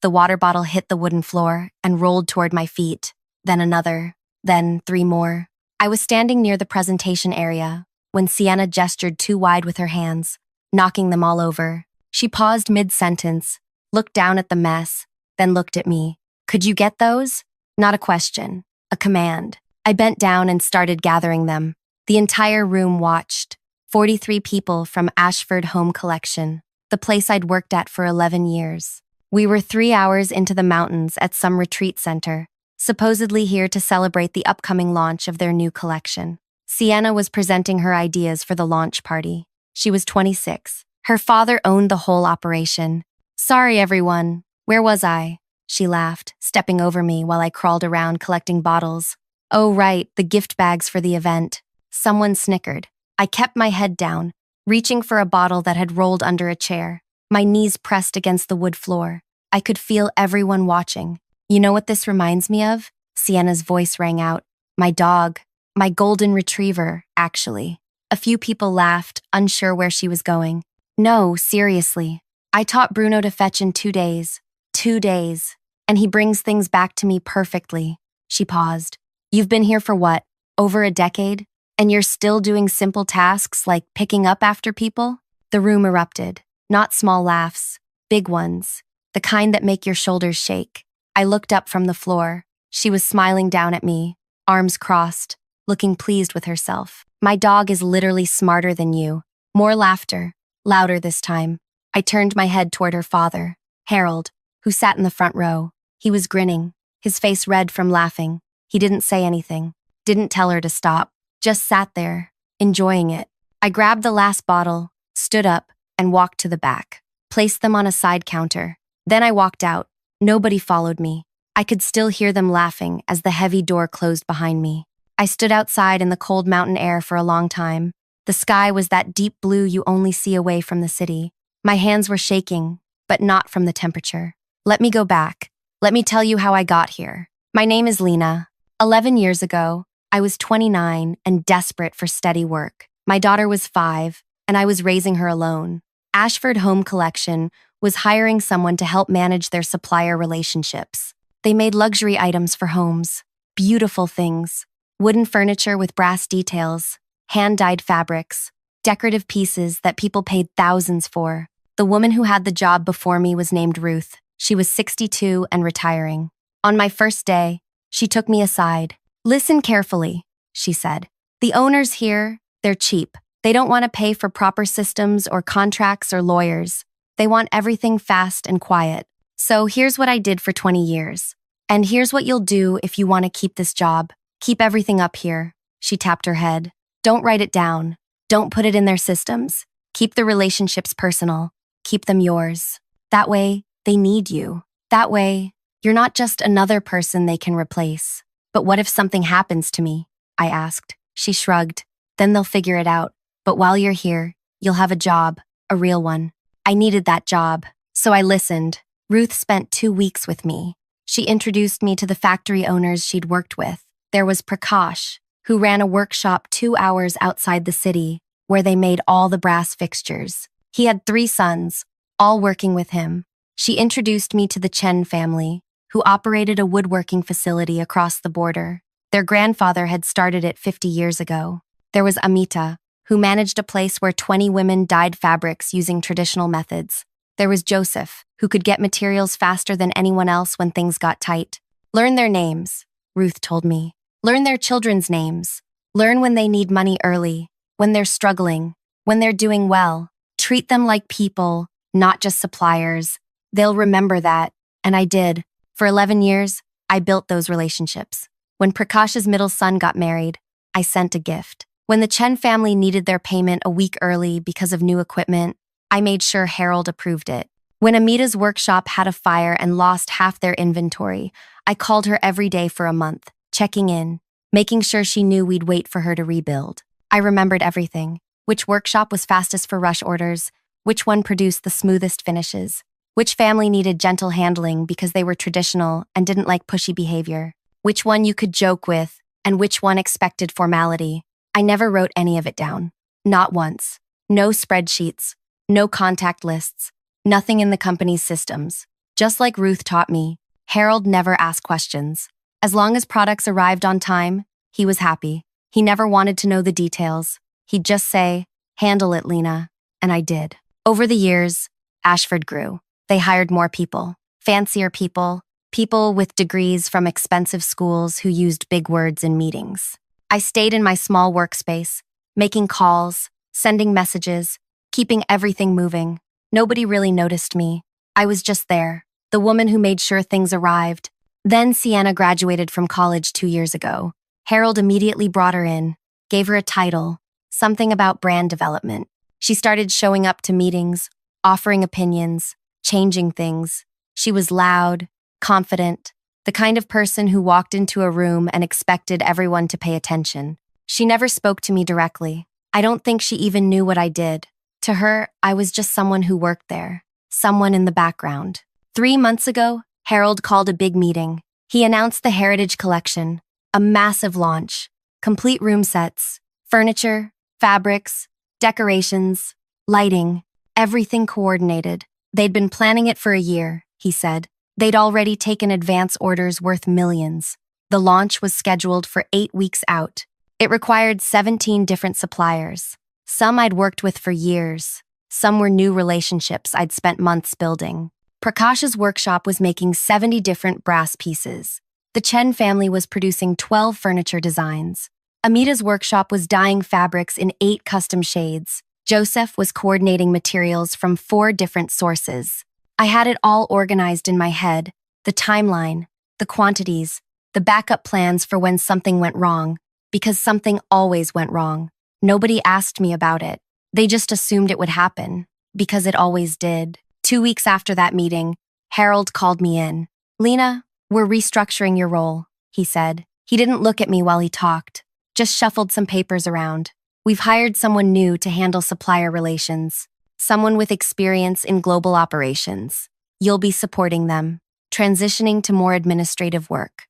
The water bottle hit the wooden floor and rolled toward my feet, then another, then 3 more. I was standing near the presentation area when Sienna gestured too wide with her hands, knocking them all over. She paused mid-sentence, looked down at the mess, then looked at me. "Could you get those?" Not a question, a command. I bent down and started gathering them. The entire room watched. 43 people from Ashford Home Collection, the place I'd worked at for 11 years. We were 3 hours into the mountains at some retreat center, supposedly here to celebrate the upcoming launch of their new collection. Sienna was presenting her ideas for the launch party. She was 26. Her father owned the whole operation. "Sorry, everyone. Where was I?" She laughed, stepping over me while I crawled around collecting bottles. "Oh, right, the gift bags for the event." Someone snickered. I kept my head down, reaching for a bottle that had rolled under a chair. My knees pressed against the wood floor. I could feel everyone watching. "You know what this reminds me of?" Sienna's voice rang out. "My dog. My golden retriever, actually." A few people laughed, unsure where she was going. "No, seriously. I taught Bruno to fetch in 2 days. 2 days. And he brings things back to me perfectly." She paused. "You've been here for what? Over a decade? And you're still doing simple tasks like picking up after people?" The room erupted. Not small laughs, big ones, the kind that make your shoulders shake. I looked up from the floor. She was smiling down at me, arms crossed, looking pleased with herself. "My dog is literally smarter than you." More laughter, louder this time. I turned my head toward her father, Harold, who sat in the front row. He was grinning, his face red from laughing. He didn't say anything, didn't tell her to stop, just sat there, enjoying it. I grabbed the last bottle, stood up, and walked to the back, placed them on a side counter. Then I walked out. Nobody followed me. I could still hear them laughing as the heavy door closed behind me. I stood outside in the cold mountain air for a long time. The sky was that deep blue you only see away from the city. My hands were shaking, but not from the temperature. Let me go back. Let me tell you how I got here. My name is Lena. 11 years ago, I was 29 and desperate for steady work. My daughter was 5, and I was raising her alone. Ashford Home Collection was hiring someone to help manage their supplier relationships. They made luxury items for homes, beautiful things, wooden furniture with brass details, hand-dyed fabrics, decorative pieces that people paid thousands for. The woman who had the job before me was named Ruth. She was 62 and retiring. On my first day, she took me aside. "Listen carefully," she said. "The owners here, they're cheap. They don't want to pay for proper systems or contracts or lawyers. They want everything fast and quiet. So here's what I did for 20 years. And here's what you'll do if you want to keep this job. Keep everything up here." She tapped her head. "Don't write it down. Don't put it in their systems. Keep the relationships personal. Keep them yours. That way, they need you. That way, you're not just another person they can replace." "But what if something happens to me?" I asked. She shrugged. "Then they'll figure it out. But while you're here, you'll have a job, a real one." I needed that job, so I listened. Ruth spent 2 weeks with me. She introduced me to the factory owners she'd worked with. There was Prakash, who ran a workshop 2 hours outside the city, where they made all the brass fixtures. He had 3 sons, all working with him. She introduced me to the Chen family, who operated a woodworking facility across the border. Their grandfather had started it 50 years ago. There was Amita, who managed a place where 20 women dyed fabrics using traditional methods. There was Joseph, who could get materials faster than anyone else when things got tight. "Learn their names," Ruth told me. "Learn their children's names. Learn when they need money early, when they're struggling, when they're doing well. Treat them like people, not just suppliers. They'll remember that." And I did. For 11 years, I built those relationships. When Prakash's middle son got married, I sent a gift. When the Chen family needed their payment a week early because of new equipment, I made sure Harold approved it. When Amita's workshop had a fire and lost half their inventory, I called her every day for a month, checking in, making sure she knew we'd wait for her to rebuild. I remembered everything. Which workshop was fastest for rush orders, which one produced the smoothest finishes, which family needed gentle handling because they were traditional and didn't like pushy behavior, which one you could joke with, and which one expected formality. I never wrote any of it down. Not once. No spreadsheets. No contact lists. Nothing in the company's systems. Just like Ruth taught me, Harold never asked questions. As long as products arrived on time, he was happy. He never wanted to know the details. He'd just say, "Handle it, Lena." And I did. Over the years, Ashford grew. They hired more people, fancier people, people with degrees from expensive schools who used big words in meetings. I stayed in my small workspace, making calls, sending messages, keeping everything moving. Nobody really noticed me. I was just there, the woman who made sure things arrived. Then Sienna graduated from college 2 years ago. Harold immediately brought her in, gave her a title, something about brand development. She started showing up to meetings, offering opinions, changing things. She was loud, confident, the kind of person who walked into a room and expected everyone to pay attention. She never spoke to me directly. I don't think she even knew what I did. To her, I was just someone who worked there, someone in the background. 3 months ago, Harold called a big meeting. He announced the Heritage Collection, a massive launch, complete room sets, furniture, fabrics, decorations, lighting, everything coordinated. They'd been planning it for a year, he said. They'd already taken advance orders worth millions. The launch was scheduled for 8 weeks out. It required 17 different suppliers. Some I'd worked with for years. Some were new relationships I'd spent months building. Prakash's workshop was making 70 different brass pieces. The Chen family was producing 12 furniture designs. Amita's workshop was dyeing fabrics in 8 custom shades. Joseph was coordinating materials from 4 different sources. I had it all organized in my head, the timeline, the quantities, the backup plans for when something went wrong, because something always went wrong. Nobody asked me about it. They just assumed it would happen, because it always did. 2 weeks after that meeting, Harold called me in. "Lena, we're restructuring your role," he said. He didn't look at me while he talked, just shuffled some papers around. "We've hired someone new to handle supplier relations, someone with experience in global operations. You'll be supporting them, transitioning to more administrative work."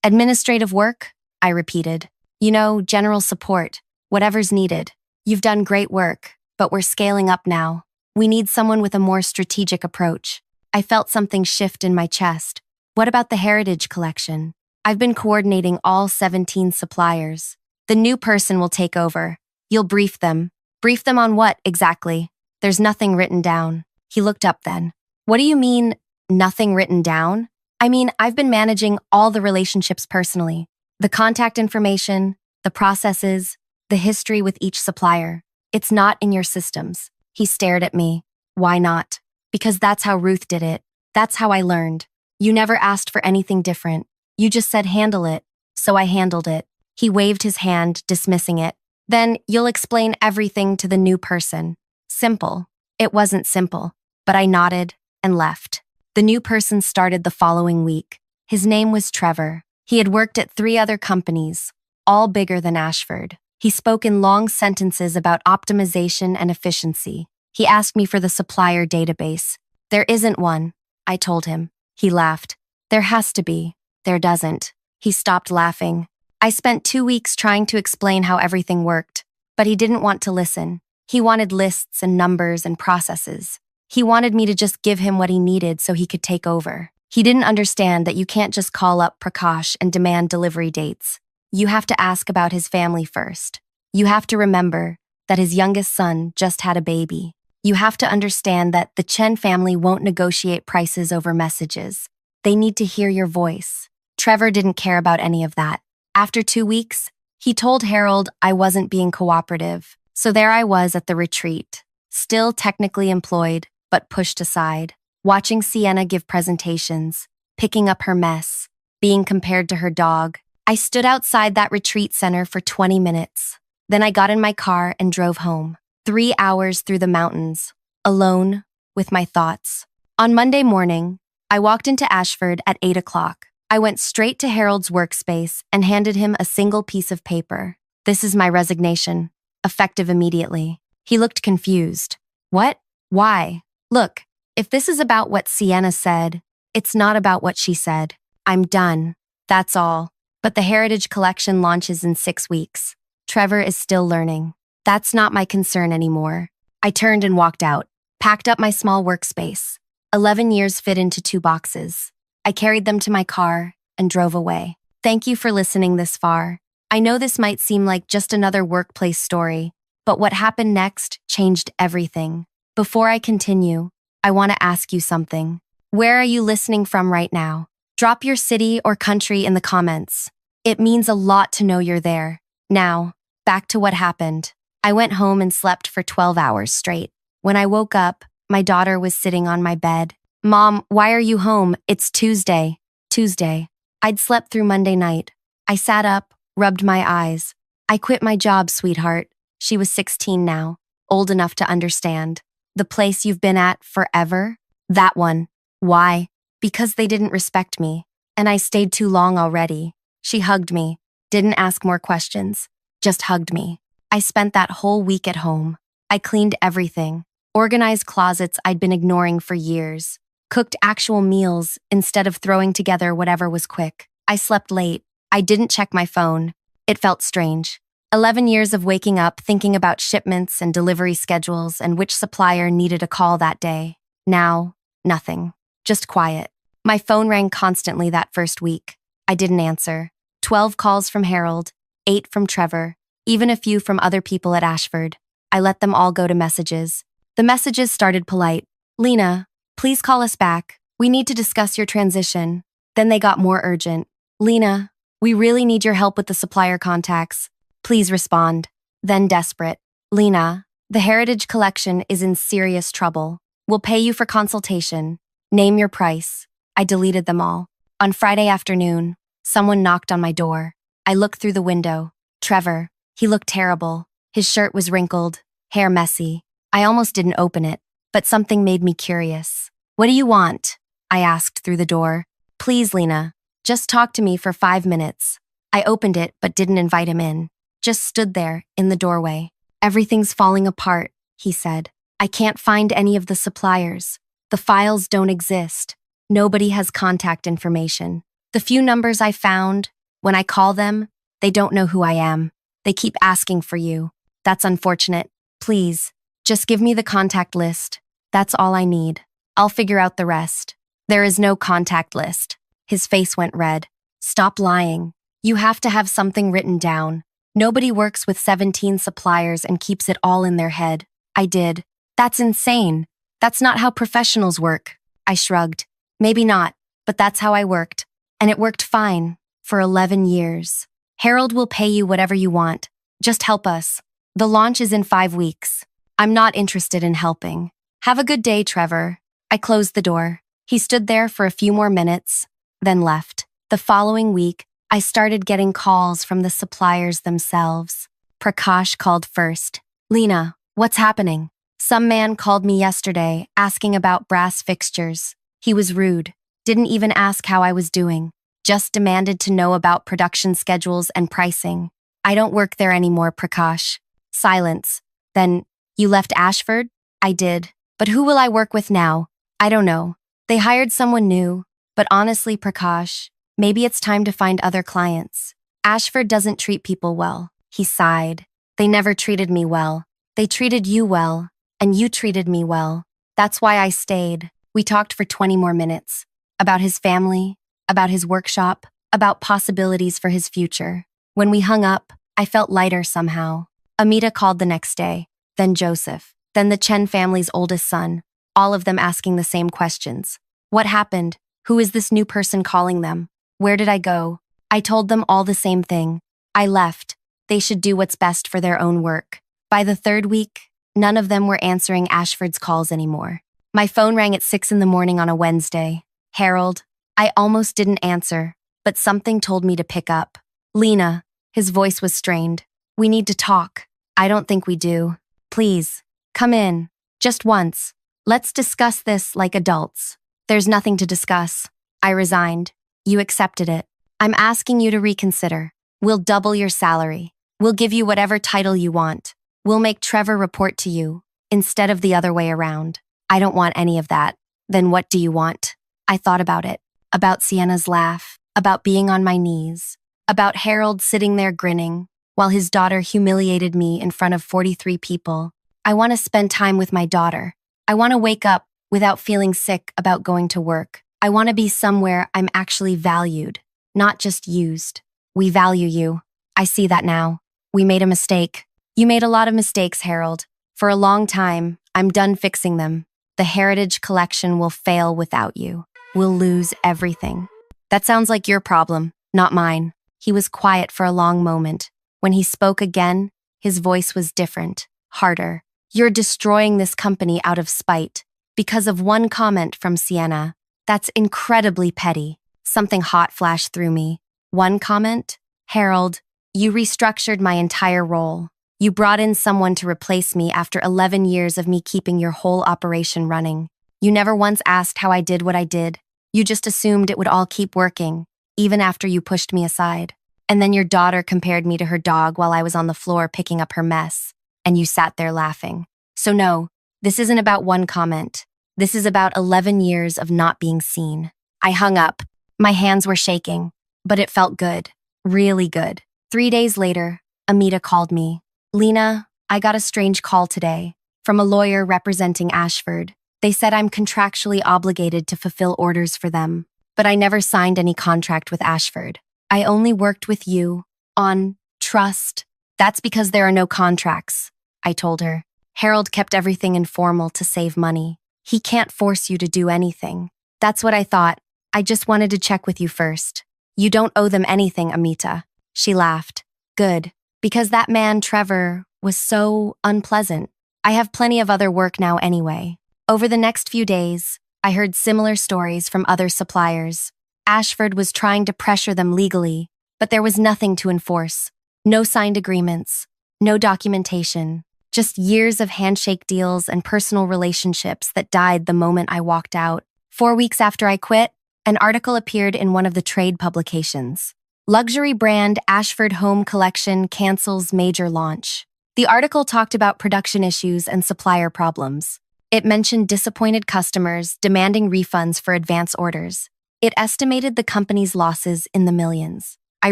Administrative work? I repeated. "You know, general support, whatever's needed. You've done great work, but we're scaling up now. We need someone with a more strategic approach." I felt something shift in my chest. "What about the Heritage Collection?" "I've been coordinating all 17 suppliers. The new person will take over. You'll brief them." "Brief them on what, exactly?" "There's nothing written down." He looked up then. "What do you mean, nothing written down?" "I mean, I've been managing all the relationships personally. The contact information, the processes, the history with each supplier. It's not in your systems." He stared at me. "Why not?" "Because that's how Ruth did it. That's how I learned. You never asked for anything different. You just said handle it, so I handled it." He waved his hand, dismissing it. "Then you'll explain everything to the new person." Simple. It wasn't simple, but I nodded and left. The new person started the following week. His name was Trevor. He had worked at 3 other companies, all bigger than Ashford. He spoke in long sentences about optimization and efficiency. He asked me for the supplier database. "There isn't one," I told him. He laughed. "There has to be." "There doesn't." He stopped laughing. I spent 2 weeks trying to explain how everything worked, but he didn't want to listen. He wanted lists and numbers and processes. He wanted me to just give him what he needed so he could take over. He didn't understand that you can't just call up Prakash and demand delivery dates. You have to ask about his family first. You have to remember that his youngest son just had a baby. You have to understand that the Chen family won't negotiate prices over messages. They need to hear your voice. Trevor didn't care about any of that. After 2 weeks, he told Harold I wasn't being cooperative. So there I was at the retreat, still technically employed, but pushed aside, watching Sienna give presentations, picking up her mess, being compared to her dog. I stood outside that retreat center for 20 minutes. Then I got in my car and drove home. 3 hours through the mountains, alone, with my thoughts. On Monday morning, I walked into Ashford at 8 o'clock. I went straight to Harold's workspace and handed him a single piece of paper. "This is my resignation, effective immediately." He looked confused. "What? Why?" "Look, if this is about what Sienna said, it's not about what she said. I'm done. That's all. But the Heritage Collection launches in 6 weeks. Trevor is still learning. That's not my concern anymore." I turned and walked out, packed up my small workspace. 11 years fit into 2 boxes. I carried them to my car and drove away. Thank you for listening this far. I know this might seem like just another workplace story, but what happened next changed everything. Before I continue, I want to ask you something. Where are you listening from right now? Drop your city or country in the comments. It means a lot to know you're there. Now, back to what happened. I went home and slept for 12 hours straight. When I woke up, my daughter was sitting on my bed. Mom, why are you home? It's Tuesday. Tuesday. I'd slept through Monday night. I sat up, rubbed my eyes. I quit my job, sweetheart. She was 16 now, old enough to understand. The place you've been at forever? That one. Why? Because they didn't respect me, and I stayed too long already. She hugged me, didn't ask more questions, just hugged me. I spent that whole week at home. I cleaned everything, organized closets I'd been ignoring for years, cooked actual meals instead of throwing together whatever was quick. I slept late. I didn't check my phone. It felt strange. 11 years of waking up thinking about shipments and delivery schedules and which supplier needed a call that day. Now, nothing. Just quiet. My phone rang constantly that first week. I didn't answer. 12 calls from Harold, 8 from Trevor, even a few from other people at Ashford. I let them all go to messages. The messages started polite. Lena, please call us back. We need to discuss your transition. Then they got more urgent. Lena, we really need your help with the supplier contacts. Please respond. Then desperate. Lena, the Heritage Collection is in serious trouble. We'll pay you for consultation. Name your price. I deleted them all. On Friday afternoon, someone knocked on my door. I looked through the window. Trevor. He looked terrible. His shirt was wrinkled, hair messy. I almost didn't open it, but something made me curious. What do you want? I asked through the door. Please, Lena, just talk to me for 5 minutes. I opened it but didn't invite him in. Just stood there in the doorway. Everything's falling apart, he said. I can't find any of the suppliers. The files don't exist. Nobody has contact information. The few numbers I found, when I call them, they don't know who I am. They keep asking for you. That's unfortunate. Please, just give me the contact list. That's all I need. I'll figure out the rest. There is no contact list. His face went red. Stop lying. You have to have something written down. Nobody works with 17 suppliers and keeps it all in their head. I did. That's insane. That's not how professionals work. I shrugged. Maybe not, but that's how I worked. And it worked fine for 11 years. Harold will pay you whatever you want. Just help us. The launch is in 5 weeks. I'm not interested in helping. Have a good day, Trevor. I closed the door. He stood there for a few more minutes, then left. The following week, I started getting calls from the suppliers themselves. Prakash called first. Lena, what's happening? Some man called me yesterday asking about brass fixtures. He was rude, didn't even ask how I was doing, just demanded to know about production schedules and pricing. I don't work there anymore, Prakash. Silence. Then, you left Ashford? I did. But who will I work with now? I don't know. They hired someone new. But honestly, Prakash, maybe it's time to find other clients. Ashford doesn't treat people well. He sighed. They never treated me well. They treated you well, and you treated me well. That's why I stayed. We talked for 20 more minutes. About his family, about his workshop, about possibilities for his future. When we hung up, I felt lighter somehow. Amita called the next day, then Joseph, then the Chen family's oldest son, all of them asking the same questions. What happened? Who is this new person calling them? Where did I go? I told them all the same thing. I left. They should do what's best for their own work. By the 3rd week, none of them were answering Ashford's calls anymore. My phone rang at 6 in the morning on a Wednesday. Harold. I almost didn't answer, but something told me to pick up. Lena. His voice was strained. We need to talk. I don't think we do. Please, come in. Just once. Let's discuss this like adults. There's nothing to discuss. I resigned. You accepted it. I'm asking you to reconsider. We'll double your salary. We'll give you whatever title you want. We'll make Trevor report to you, instead of the other way around. I don't want any of that. Then what do you want? I thought about it. About Sienna's laugh. About being on my knees. About Harold sitting there grinning, while his daughter humiliated me in front of 43 people. I want to spend time with my daughter. I want to wake up without feeling sick about going to work. I want to be somewhere I'm actually valued, not just used. We value you. I see that now. We made a mistake. You made a lot of mistakes, Harold. For a long time, I'm done fixing them. The Heritage Collection will fail without you. We'll lose everything. That sounds like your problem, not mine. He was quiet for a long moment. When he spoke again, his voice was different, harder. You're destroying this company out of spite. Because of one comment from Sienna. That's incredibly petty. Something hot flashed through me. One comment? Harold, you restructured my entire role. You brought in someone to replace me after 11 years of me keeping your whole operation running. You never once asked how I did what I did. You just assumed it would all keep working, even after you pushed me aside. And then your daughter compared me to her dog while I was on the floor picking up her mess, and you sat there laughing. So no, this isn't about one comment. This is about 11 years of not being seen. I hung up. My hands were shaking, but it felt good. Really good. 3 days later, Amita called me. Lena, I got a strange call today from a lawyer representing Ashford. They said I'm contractually obligated to fulfill orders for them, but I never signed any contract with Ashford. I only worked with you on trust. That's because there are no contracts, I told her. Harold kept everything informal to save money. He can't force you to do anything. That's what I thought. I just wanted to check with you first. You don't owe them anything, Amita. She laughed. Good. Because that man, Trevor, was so unpleasant. I have plenty of other work now anyway. Over the next few days, I heard similar stories from other suppliers. Ashford was trying to pressure them legally, but there was nothing to enforce. No signed agreements, no documentation, just years of handshake deals and personal relationships that died the moment I walked out. 4 weeks after I quit, an article appeared in one of the trade publications. Luxury brand Ashford Home Collection cancels major launch. The article talked about production issues and supplier problems. It mentioned disappointed customers demanding refunds for advance orders. It estimated the company's losses in the millions. I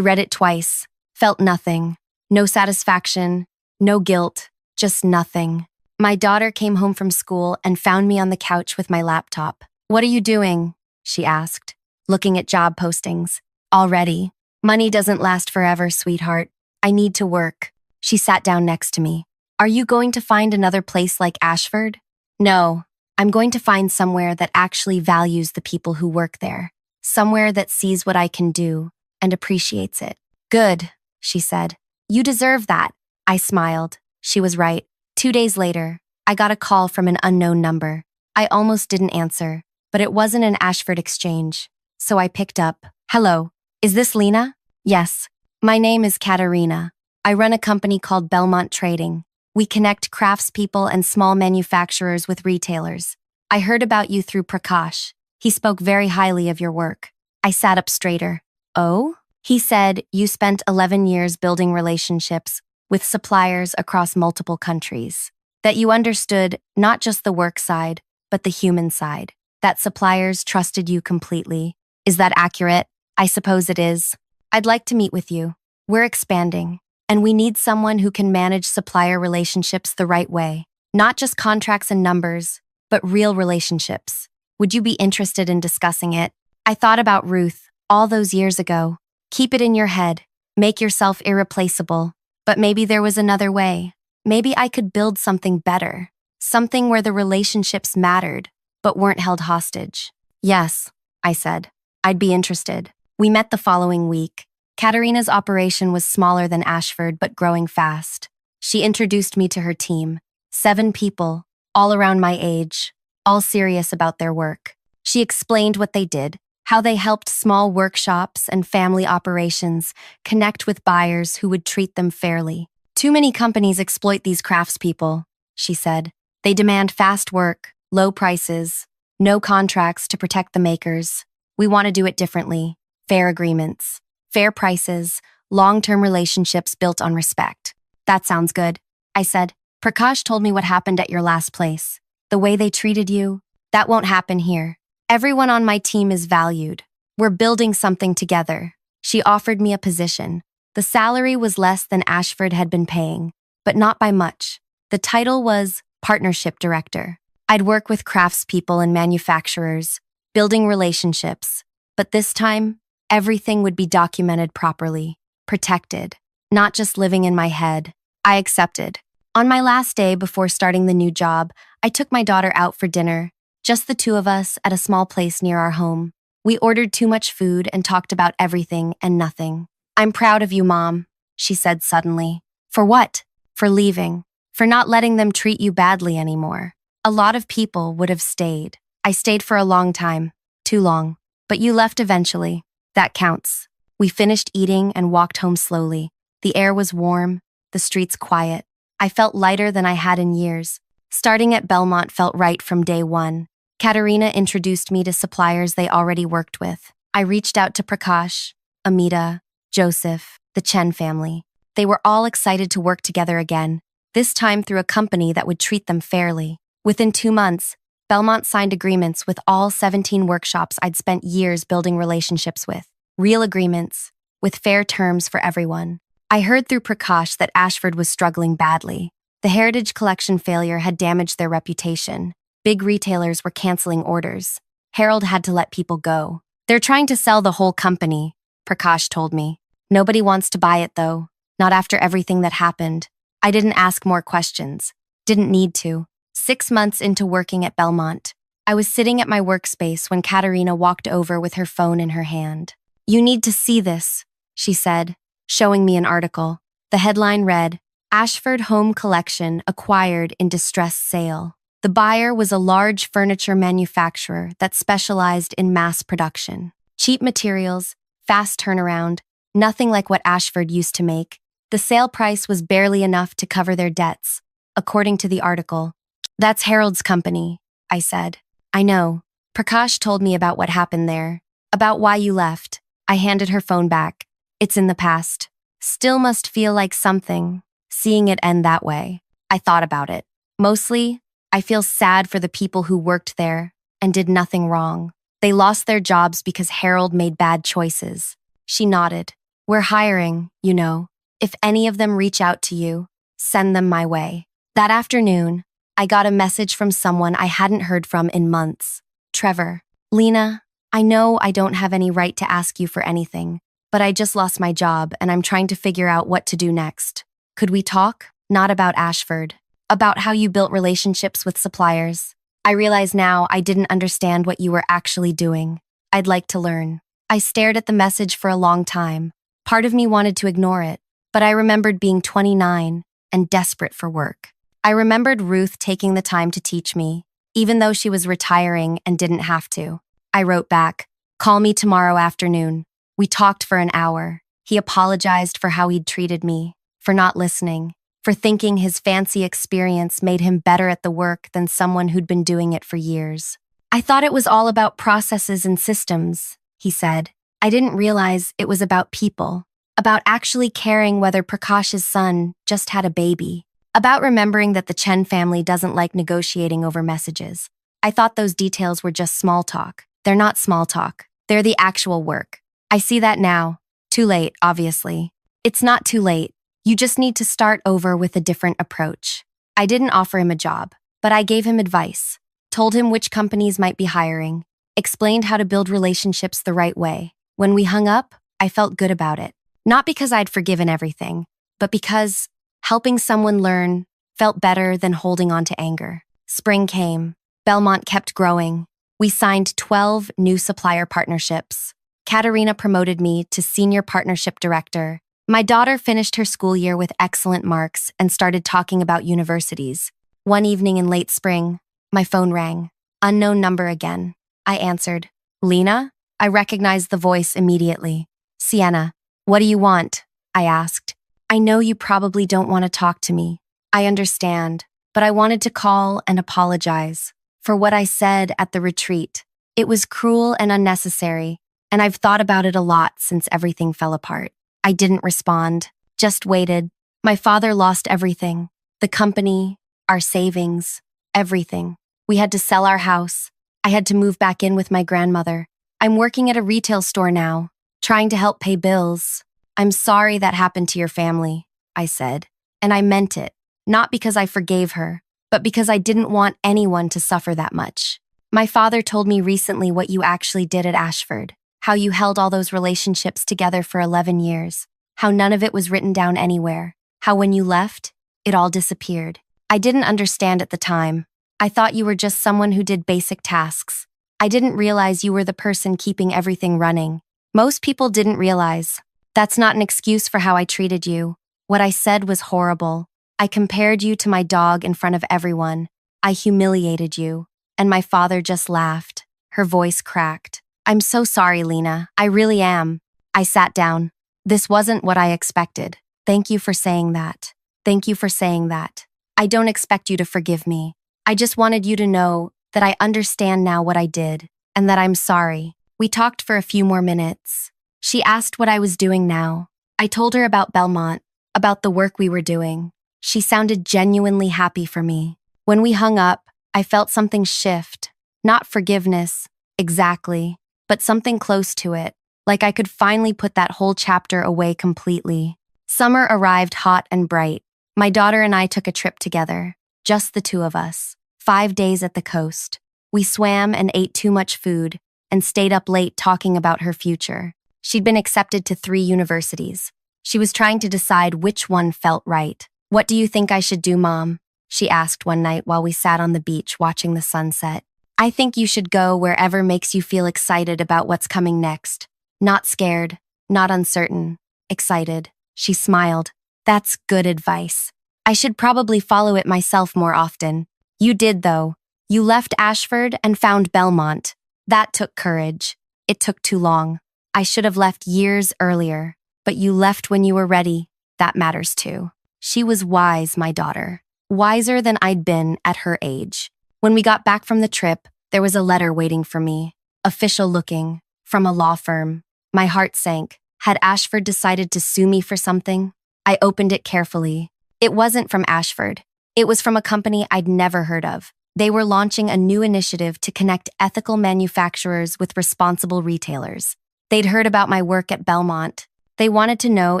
read it twice, felt nothing. No satisfaction, no guilt, just nothing. My daughter came home from school and found me on the couch with my laptop. What are you doing? She asked, looking at job postings. Already. Money doesn't last forever, sweetheart. I need to work. She sat down next to me. Are you going to find another place like Ashford? No, I'm going to find somewhere that actually values the people who work there. Somewhere that sees what I can do and appreciates it. Good, she said. You deserve that. I smiled. She was right. 2 days later, I got a call from an unknown number. I almost didn't answer, but it wasn't an Ashford exchange. So I picked up. Hello. Is this Lena? Yes. My name is Katerina. I run a company called Belmont Trading. We connect craftspeople and small manufacturers with retailers. I heard about you through Prakash. He spoke very highly of your work. I sat up straighter. Oh? He said you spent 11 years building relationships with suppliers across multiple countries. That you understood not just the work side, but the human side. That suppliers trusted you completely. Is that accurate? I suppose it is. I'd like to meet with you. We're expanding, and we need someone who can manage supplier relationships the right way. Not just contracts and numbers, but real relationships. Would you be interested in discussing it? I thought about Ruth all those years ago. Keep it in your head. Make yourself irreplaceable. But maybe there was another way. Maybe I could build something better. Something where the relationships mattered, but weren't held hostage. Yes, I said. I'd be interested. We met the following week. Katerina's operation was smaller than Ashford, but growing fast. She introduced me to her team. 7 people, all around my age, all serious about their work. She explained what they did, how they helped small workshops and family operations connect with buyers who would treat them fairly. Too many companies exploit these craftspeople, she said. They demand fast work, low prices, no contracts to protect the makers. We want to do it differently. Fair agreements, fair prices, long-term relationships built on respect. That sounds good, I said. Prakash told me what happened at your last place. The way they treated you, that won't happen here. Everyone on my team is valued. We're building something together. She offered me a position. The salary was less than Ashford had been paying, but not by much. The title was Partnership Director. I'd work with craftspeople and manufacturers, building relationships. But this time, everything would be documented properly, protected, not just living in my head. I accepted. On my last day before starting the new job, I took my daughter out for dinner, just the two of us at a small place near our home. We ordered too much food and talked about everything and nothing. "I'm proud of you, Mom," she said suddenly. "For what?" "For leaving. For not letting them treat you badly anymore. A lot of people would have stayed. I stayed for a long time. Too long. But you left eventually. That counts." We finished eating and walked home slowly. The air was warm, the streets quiet. I felt lighter than I had in years. Starting at Belmont felt right from day one. Katerina introduced me to suppliers they already worked with. I reached out to Prakash, Amita, Joseph, the Chen family. They were all excited to work together again, this time through a company that would treat them fairly. Within 2 months, Belmont signed agreements with all 17 workshops I'd spent years building relationships with. Real agreements, with fair terms for everyone. I heard through Prakash that Ashford was struggling badly. The Heritage Collection failure had damaged their reputation. Big retailers were canceling orders. Harold had to let people go. "They're trying to sell the whole company," Prakash told me. "Nobody wants to buy it, though. Not after everything that happened." I didn't ask more questions. Didn't need to. 6 months into working at Belmont, I was sitting at my workspace when Katerina walked over with her phone in her hand. "You need to see this," she said, showing me an article. The headline read, "Ashford Home Collection Acquired in Distressed Sale." The buyer was a large furniture manufacturer that specialized in mass production. Cheap materials, fast turnaround, nothing like what Ashford used to make. The sale price was barely enough to cover their debts, according to the article. "That's Harold's company," I said. "I know. Prakash told me about what happened there, about why you left." I handed her phone back. "It's in the past. Still must feel like something, seeing it end that way." I thought about it. Mostly, I feel sad for the people who worked there and did nothing wrong. They lost their jobs because Harold made bad choices. She nodded. "We're hiring, you know. If any of them reach out to you, send them my way." That afternoon, I got a message from someone I hadn't heard from in months. "Trevor, Lena, I know I don't have any right to ask you for anything, but I just lost my job and I'm trying to figure out what to do next. Could we talk? Not about Ashford. About how you built relationships with suppliers. I realize now I didn't understand what you were actually doing. I'd like to learn." I stared at the message for a long time. Part of me wanted to ignore it, but I remembered being 29 and desperate for work. I remembered Ruth taking the time to teach me, even though she was retiring and didn't have to. I wrote back, "Call me tomorrow afternoon." We talked for an hour. He apologized for how he'd treated me, for not listening, for thinking his fancy experience made him better at the work than someone who'd been doing it for years. "I thought it was all about processes and systems," he said. "I didn't realize it was about people, about actually caring whether Prakash's son just had a baby, about remembering that the Chen family doesn't like negotiating over messages. I thought those details were just small talk. They're not small talk. They're the actual work. I see that now. Too late, obviously. It's not too late. You just need to start over with a different approach." I didn't offer him a job, but I gave him advice, told him which companies might be hiring, explained how to build relationships the right way. When we hung up, I felt good about it. Not because I'd forgiven everything, but because helping someone learn felt better than holding on to anger. Spring came. Belmont kept growing. We signed 12 new supplier partnerships. Katerina promoted me to Senior Partnership Director. My daughter finished her school year with excellent marks and started talking about universities. One evening in late spring, my phone rang. Unknown number again. I answered. "Lena?" I recognized the voice immediately. "Sienna, what do you want?" I asked. "I know you probably don't want to talk to me. I understand, but I wanted to call and apologize for what I said at the retreat. It was cruel and unnecessary, and I've thought about it a lot since everything fell apart." I didn't respond, just waited. My father lost everything. The company, our savings, everything. We had to sell our house. I had to move back in with my grandmother. I'm working at a retail store now, trying to help pay bills. "I'm sorry that happened to your family," I said. And I meant it, not because I forgave her, but because I didn't want anyone to suffer that much. My father told me recently what you actually did at Ashford, how you held all those relationships together for 11 years, how none of it was written down anywhere, how when you left, it all disappeared. I didn't understand at the time. I thought you were just someone who did basic tasks. I didn't realize you were the person keeping everything running. Most people didn't realize. That's not an excuse for how I treated you. What I said was horrible. I compared you to my dog in front of everyone. I humiliated you. And my father just laughed. Her voice cracked. I'm so sorry, Lena. I really am. I sat down. This wasn't what I expected. Thank you for saying that. Thank you for saying that. I don't expect you to forgive me. I just wanted you to know that I understand now what I did, and that I'm sorry. We talked for a few more minutes. She asked what I was doing now. I told her about Belmont, about the work we were doing. She sounded genuinely happy for me. When we hung up, I felt something shift. Not forgiveness, exactly, but something close to it, like I could finally put that whole chapter away completely. Summer arrived hot and bright. My daughter and I took a trip together, just the two of us. 5 days at the coast. We swam and ate too much food and stayed up late talking about her future. She'd been accepted to 3 universities. She was trying to decide which one felt right. What do you think I should do, Mom? She asked one night while we sat on the beach watching the sunset. I think you should go wherever makes you feel excited about what's coming next. Not scared, not uncertain, excited. She smiled. That's good advice. I should probably follow it myself more often. You did, though. You left Ashford and found Belmont. That took courage. It took too long. I should have left years earlier, but you left when you were ready. That matters too. She was wise, my daughter. Wiser than I'd been at her age. When we got back from the trip, there was a letter waiting for me. Official looking, from a law firm. My heart sank. Had Ashford decided to sue me for something? I opened it carefully. It wasn't from Ashford. It was from a company I'd never heard of. They were launching a new initiative to connect ethical manufacturers with responsible retailers. They'd heard about my work at Belmont. They wanted to know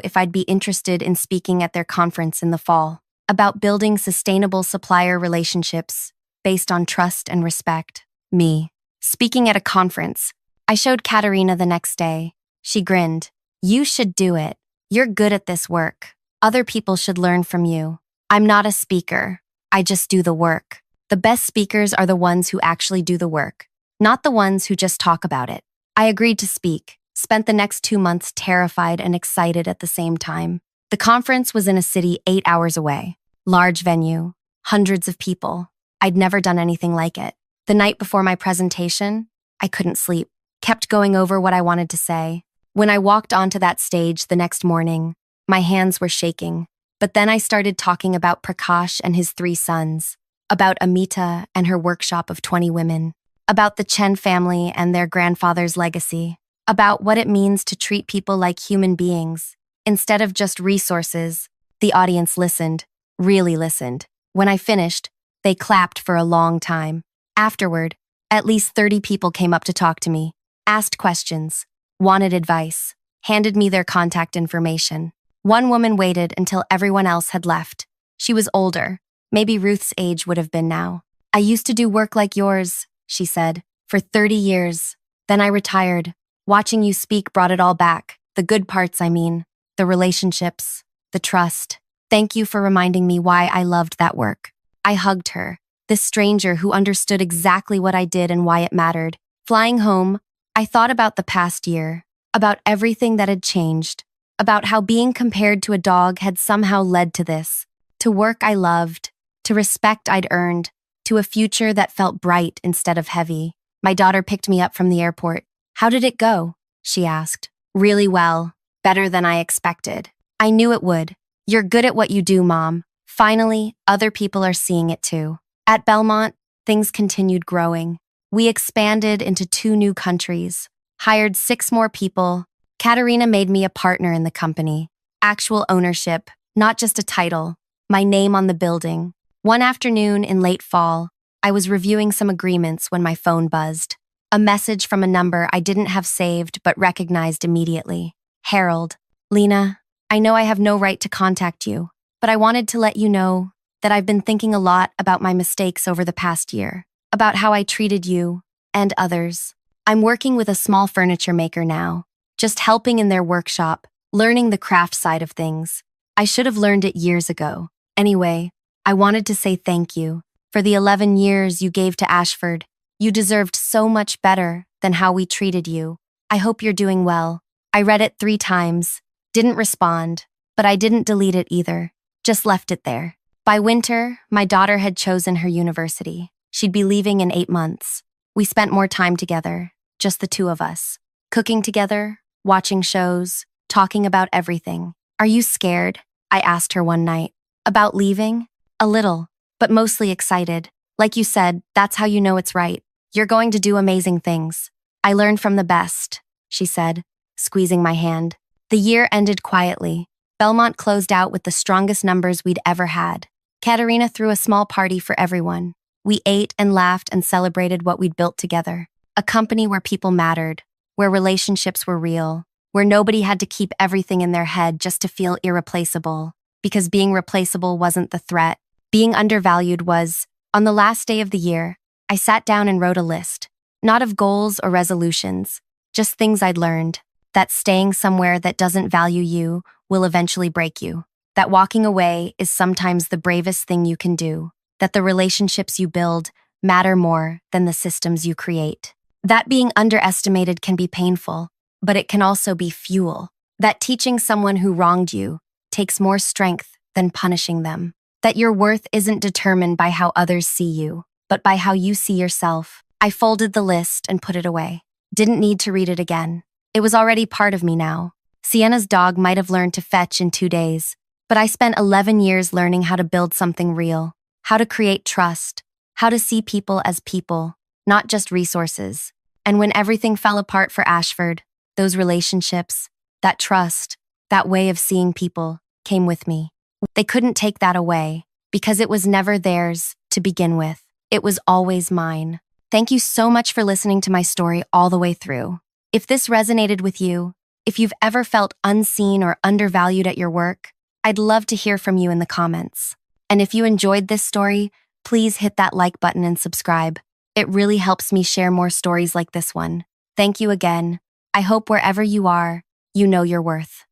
if I'd be interested in speaking at their conference in the fall, about building sustainable supplier relationships based on trust and respect. Me. Speaking at a conference. I showed Katerina the next day. She grinned. You should do it. You're good at this work. Other people should learn from you. I'm not a speaker. I just do the work. The best speakers are the ones who actually do the work, not the ones who just talk about it. I agreed to speak, spent the next 2 months terrified and excited at the same time. The conference was in a city 8 hours away. Large venue, hundreds of people. I'd never done anything like it. The night before my presentation, I couldn't sleep, kept going over what I wanted to say. When I walked onto that stage the next morning, my hands were shaking. But then I started talking about Prakash and his 3 sons, about Amita and her workshop of 20 women, about the Chen family and their grandfather's legacy, about what it means to treat people like human beings, instead of just resources. The audience listened, really listened. When I finished, they clapped for a long time. Afterward, at least 30 people came up to talk to me, asked questions, wanted advice, handed me their contact information. One woman waited until everyone else had left. She was older. Maybe Ruth's age would have been now. I used to do work like yours, she said, for 30 years. Then I retired. Watching you speak brought it all back. The good parts, I mean. The relationships. The trust. Thank you for reminding me why I loved that work. I hugged her, this stranger who understood exactly what I did and why it mattered. Flying home, I thought about the past year, about everything that had changed, about how being compared to a dog had somehow led to this, to work I loved, to respect I'd earned, to a future that felt bright instead of heavy. My daughter picked me up from the airport. How did it go? She asked. Really well. Better than I expected. I knew it would. You're good at what you do, Mom. Finally, other people are seeing it too. At Belmont, things continued growing. We expanded into 2 new countries, hired 6 more people. Katerina made me a partner in the company. Actual ownership, not just a title. My name on the building. One afternoon in late fall, I was reviewing some agreements when my phone buzzed. A message from a number I didn't have saved but recognized immediately. Harold. Lena, I know I have no right to contact you, but I wanted to let you know that I've been thinking a lot about my mistakes over the past year, about how I treated you and others. I'm working with a small furniture maker now, just helping in their workshop, learning the craft side of things. I should have learned it years ago. Anyway, I wanted to say thank you for the 11 years you gave to Ashford. You deserved so much better than how we treated you. I hope you're doing well. I read it 3 times, didn't respond, but I didn't delete it either, just left it there. By winter, my daughter had chosen her university. She'd be leaving in 8 months. We spent more time together, just the 2 of us, cooking together, watching shows, talking about everything. Are you scared? I asked her one night. About leaving? A little, but mostly excited. Like you said, that's how you know it's right. You're going to do amazing things. I learned from the best, she said, squeezing my hand. The year ended quietly. Belmont closed out with the strongest numbers we'd ever had. Katerina threw a small party for everyone. We ate and laughed and celebrated what we'd built together. A company where people mattered, where relationships were real, where nobody had to keep everything in their head just to feel irreplaceable. Because being replaceable wasn't the threat. Being undervalued was. On the last day of the year, I sat down and wrote a list. Not of goals or resolutions, just things I'd learned. That staying somewhere that doesn't value you will eventually break you. That walking away is sometimes the bravest thing you can do. That the relationships you build matter more than the systems you create. That being underestimated can be painful, but it can also be fuel. That teaching someone who wronged you takes more strength than punishing them. That your worth isn't determined by how others see you, but by how you see yourself. I folded the list and put it away. Didn't need to read it again. It was already part of me now. Sienna's dog might have learned to fetch in 2 days, but I spent 11 years learning how to build something real, how to create trust, how to see people as people, not just resources. And when everything fell apart for Ashford, those relationships, that trust, that way of seeing people came with me. They couldn't take that away because it was never theirs to begin with. It was always mine. Thank you so much for listening to my story all the way through. If this resonated with you, if you've ever felt unseen or undervalued at your work, I'd love to hear from you in the comments. And if you enjoyed this story, please hit that like button and subscribe. It really helps me share more stories like this one. Thank you again. I hope wherever you are, you know your worth.